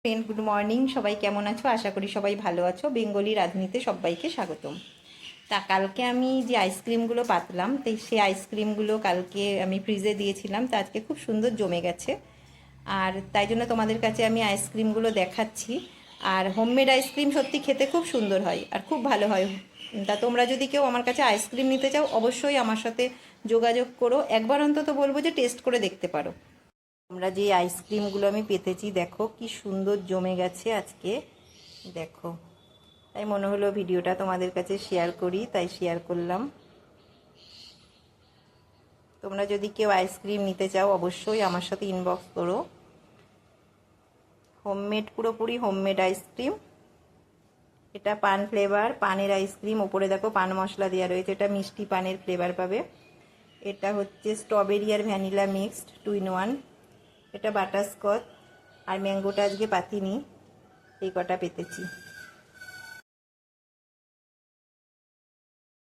Friend, good morning. সবাই কেমন আছো? আশা করি সবাই ভালো আছো। বেঙ্গলি রাঁধুনিতে সবাইকে স্বাগতম। তা কালকে আমি যে আইসক্রিমগুলো পাতলাম, তো সেই আইসক্রিমগুলো কালকে আমি ফ্রিজে দিয়েছিলাম, তা আজকে খুব সুন্দর জমে গেছে। আর তাই জন্য তোমাদের কাছে আমি আইসক্রিমগুলো দেখাচ্ছি। আর হোমমেড আইসক্রিম সত্যি খেতে খুব সুন্দর হয় আর খুব ভালো হয়। তা তোমরা যদি কেউ আমার কাছে আইসক্রিম নিতে চাও, অবশ্যই আমার সাথে যোগাযোগ করো। একবার অন্তত বলবো যে টেস্ট করে দেখতে পারো। আমরা যে আইসক্রিমগুলো আমি পেতেছি, দেখো কি সুন্দর জমে গেছে আজকে, দেখো। তাই মনে হলো ভিডিওটা তোমাদের কাছে শেয়ার করি, তাই শেয়ার করলাম। তোমরা যদি কেউ আইসক্রিম নিতে চাও, অবশ্যই আমার সাথে ইনবক্স করো। হোমমেড, পুরোপুরি হোমমেড আইসক্রিম। এটা পান ফ্লেভার, পানের আইসক্রিম। ওপরে দেখো পান মশলা দেওয়া রয়েছে, এটা মিষ্টি পানের ফ্লেভার পাবে। এটা হচ্ছে স্ট্রবেরি আর ভ্যানিলা মিক্সড 2 in 1। এটা বাটারস্কচ আর ম্যাঙ্গোটা আজকে পাতিনি, এই কটা পেতেছি।